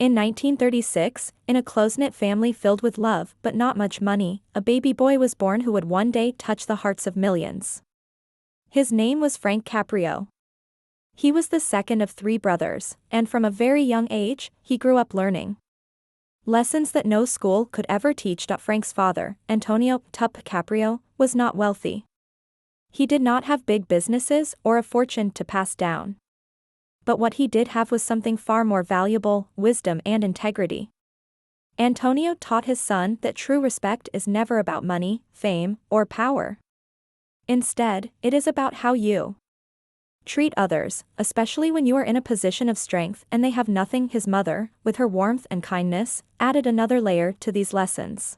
In 1936, in a close-knit family filled with love but not much money, a baby boy was born who would one day touch the hearts of millions. His name was Frank Caprio. He was the second of 3 brothers, and from a very young age, he grew up learning lessons that no school could ever teach. Frank's father, Antonio "Tup" Caprio, was not wealthy. He did not have big businesses or a fortune to pass down. But what he did have was something far more valuable: wisdom and integrity. Antonio taught his son that true respect is never about money, fame, or power. Instead, it is about how you treat others, especially when you are in a position of strength and they have nothing. His mother, with her warmth and kindness, added another layer to these lessons.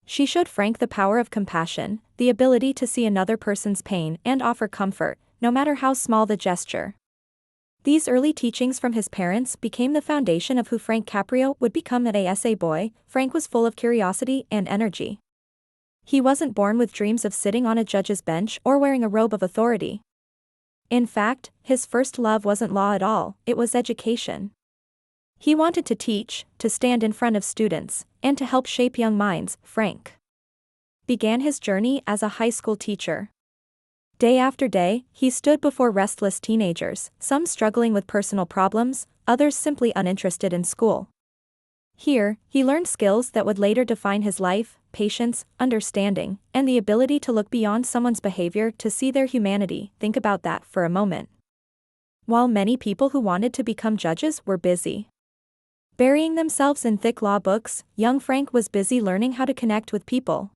She showed Frank the power of compassion, the ability to see another person's pain and offer comfort, no matter how small the gesture. These early teachings from his parents became the foundation of who Frank Caprio would become. As a boy, Frank was full of curiosity and energy. He wasn't born with dreams of sitting on a judge's bench or wearing a robe of authority. In fact, his first love wasn't law at all, it was education. He wanted to teach, to stand in front of students, and to help shape young minds. Frank began his journey as a high school teacher. Day after day, he stood before restless teenagers, some struggling with personal problems, others simply uninterested in school. Here, he learned skills that would later define his life: patience, understanding, and the ability to look beyond someone's behavior to see their humanity. Think about that for a moment. While many people who wanted to become judges were busy burying themselves in thick law books, young Frank was busy learning how to connect with people.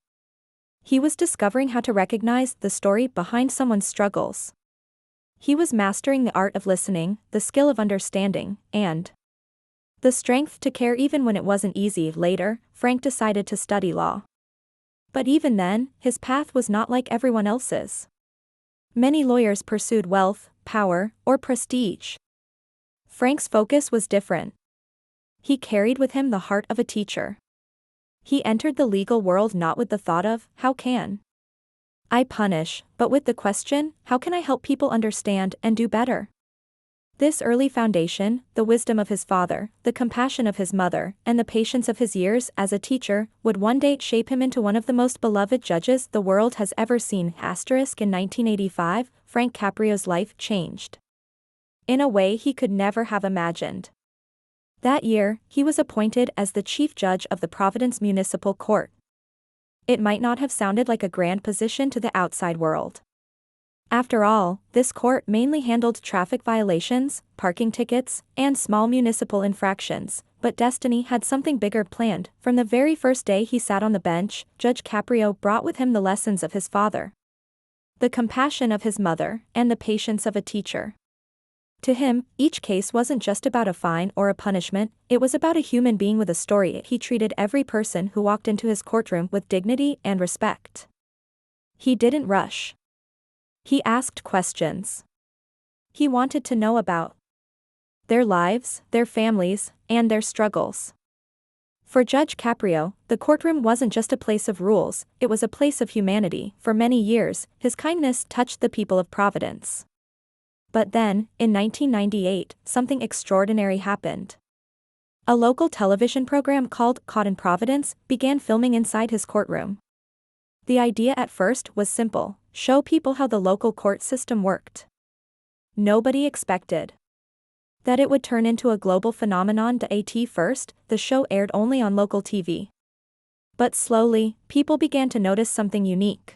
He was discovering how to recognize the story behind someone's struggles. He was mastering the art of listening, the skill of understanding, and the strength to care even when it wasn't easy. Later, Frank decided to study law. But even then, his path was not like everyone else's. Many lawyers pursued wealth, power, or prestige. Frank's focus was different. He carried with him the heart of a teacher. He entered the legal world not with the thought of, how can I punish, but with the question, how can I help people understand and do better? This early foundation, the wisdom of his father, the compassion of his mother, and the patience of his years as a teacher, would one day shape him into one of the most beloved judges the world has ever seen. In 1985, Frank Caprio's life changed in a way he could never have imagined. That year, he was appointed as the chief judge of the Providence Municipal Court. It might not have sounded like a grand position to the outside world. After all, this court mainly handled traffic violations, parking tickets, and small municipal infractions, but destiny had something bigger planned. From the very first day he sat on the bench, Judge Caprio brought with him the lessons of his father, the compassion of his mother, and the patience of a teacher. To him, each case wasn't just about a fine or a punishment, it was about a human being with a story. He treated every person who walked into his courtroom with dignity and respect. He didn't rush. He asked questions. He wanted to know about their lives, their families, and their struggles. For Judge Caprio, the courtroom wasn't just a place of rules, it was a place of humanity. For many years, his kindness touched the people of Providence. But then, in 1998, something extraordinary happened. A local television program called Caught in Providence began filming inside his courtroom. The idea at first was simple: show people how the local court system worked. Nobody expected that it would turn into a global phenomenon. At first, the show aired only on local TV. But slowly, people began to notice something unique.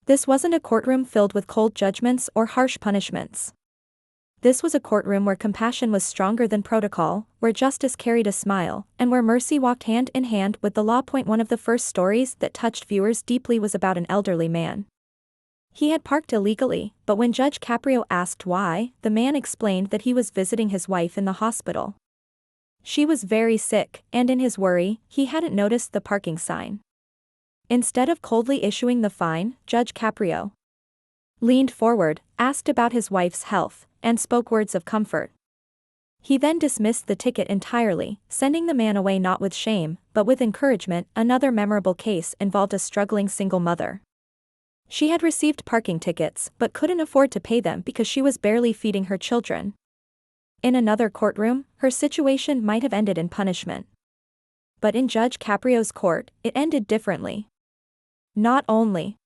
This wasn't a courtroom filled with cold judgments or harsh punishments. This was a courtroom where compassion was stronger than protocol, where justice carried a smile, and where mercy walked hand in hand with the law. One of the first stories that touched viewers deeply was about an elderly man. He had parked illegally, but when Judge Caprio asked why, the man explained that he was visiting his wife in the hospital. She was very sick, and in his worry, he hadn't noticed the parking sign. Instead of coldly issuing the fine, Judge Caprio leaned forward, asked about his wife's health, and spoke words of comfort. He then dismissed the ticket entirely, sending the man away not with shame, but with encouragement. Another memorable case involved a struggling single mother. She had received parking tickets but couldn't afford to pay them because she was barely feeding her children. In another courtroom, her situation might have ended in punishment. But in Judge Caprio's court, it ended differently. Not only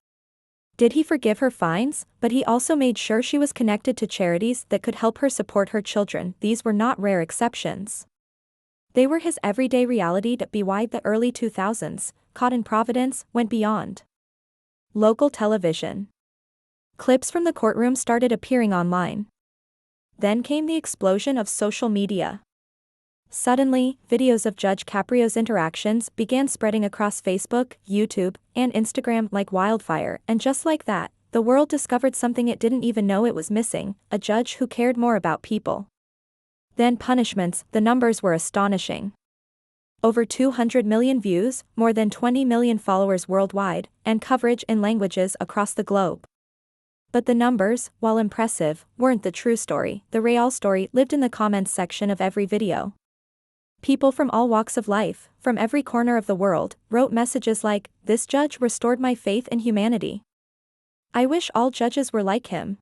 did he forgive her fines, but he also made sure she was connected to charities that could help her support her children. These were not rare exceptions. They were his everyday reality. By the early 2000s, Caught in Providence went beyond local television. Clips from the courtroom started appearing online. Then came the explosion of social media. Suddenly, videos of Judge Caprio's interactions began spreading across Facebook, YouTube, and Instagram like wildfire, and just like that, the world discovered something it didn't even know it was missing: a judge who cared more about people than punishments. The numbers were astonishing. Over 200 million views, more than 20 million followers worldwide, and coverage in languages across the globe. But the numbers, while impressive, weren't the true story. The real story lived in the comments section of every video. People from all walks of life, from every corner of the world, wrote messages like, "This judge restored my faith in humanity. I wish all judges were like him.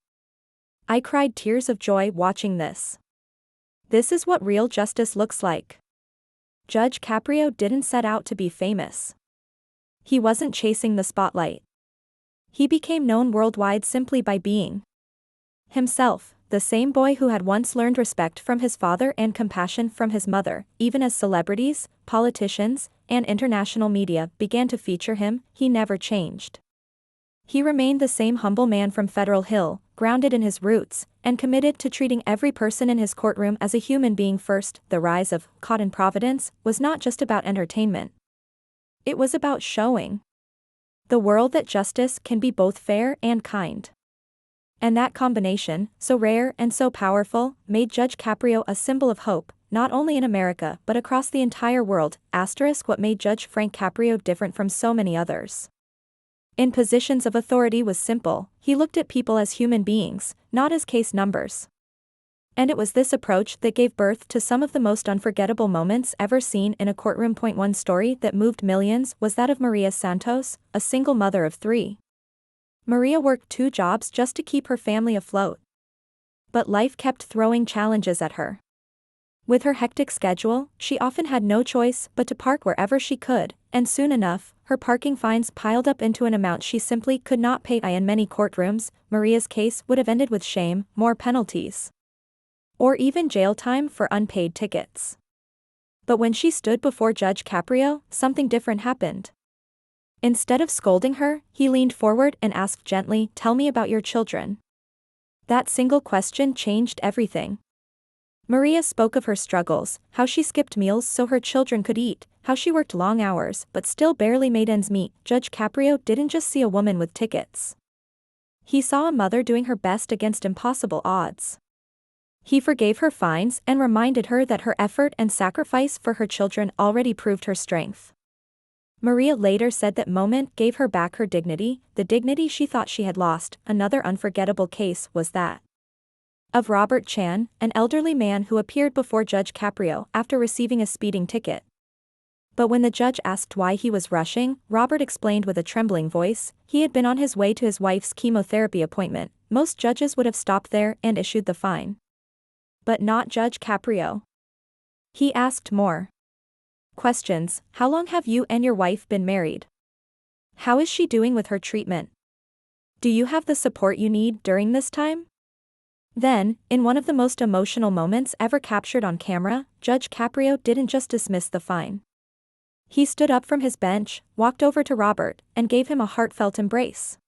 I cried tears of joy watching this. This is what real justice looks like." Judge Caprio didn't set out to be famous. He wasn't chasing the spotlight. He became known worldwide simply by being himself, the same boy who had once learned respect from his father and compassion from his mother. Even as celebrities, politicians, and international media began to feature him, he never changed. He remained the same humble man from Federal Hill, grounded in his roots, and committed to treating every person in his courtroom as a human being first. The rise of Caught in Providence was not just about entertainment. It was about showing the world that justice can be both fair and kind. And that combination, so rare and so powerful, made Judge Caprio a symbol of hope, not only in America but across the entire world. What made Judge Frank Caprio different from so many others in positions of authority was simple: he looked at people as human beings, not as case numbers. And it was this approach that gave birth to some of the most unforgettable moments ever seen in a courtroom. One story that moved millions was that of Maria Santos, a single mother of 3. Maria worked 2 jobs just to keep her family afloat. But life kept throwing challenges at her. With her hectic schedule, she often had no choice but to park wherever she could, and soon enough, her parking fines piled up into an amount she simply could not pay. In many courtrooms, Maria's case would have ended with shame, more penalties, or even jail time for unpaid tickets. But when she stood before Judge Caprio, something different happened. Instead of scolding her, he leaned forward and asked gently, "Tell me about your children." That single question changed everything. Maria spoke of her struggles, how she skipped meals so her children could eat, how she worked long hours but still barely made ends meet. Judge Caprio didn't just see a woman with tickets. He saw a mother doing her best against impossible odds. He forgave her fines and reminded her that her effort and sacrifice for her children already proved her strength. Maria later said that moment gave her back her dignity, the dignity she thought she had lost. Another unforgettable case was that of Robert Chan, an elderly man who appeared before Judge Caprio after receiving a speeding ticket. But when the judge asked why he was rushing, Robert explained with a trembling voice, he had been on his way to his wife's chemotherapy appointment. Most judges would have stopped there and issued the fine. But not Judge Caprio. He asked more questions. How long have you and your wife been married? How is she doing with her treatment? Do you have the support you need during this time? Then, in one of the most emotional moments ever captured on camera, Judge Caprio didn't just dismiss the fine. He stood up from his bench, walked over to Robert, and gave him a heartfelt embrace.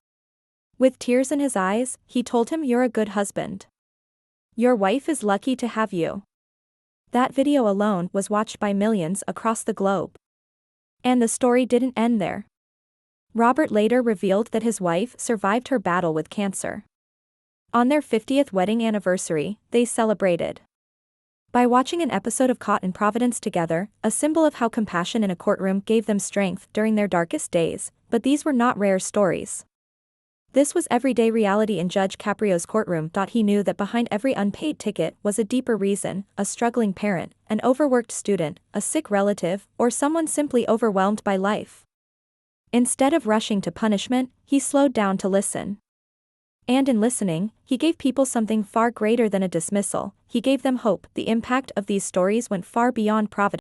With tears in his eyes, he told him, "You're a good husband. Your wife is lucky to have you." That video alone was watched by millions across the globe. And the story didn't end there. Robert later revealed that his wife survived her battle with cancer. On their 50th wedding anniversary, they celebrated by watching an episode of Caught in Providence together, a symbol of how compassion in a courtroom gave them strength during their darkest days. But these were not rare stories. This was everyday reality in Judge Caprio's courtroom. He knew that behind every unpaid ticket was a deeper reason: a struggling parent, an overworked student, a sick relative, or someone simply overwhelmed by life. Instead of rushing to punishment, he slowed down to listen. And in listening, he gave people something far greater than a dismissal. He gave them hope. The impact of these stories went far beyond Providence.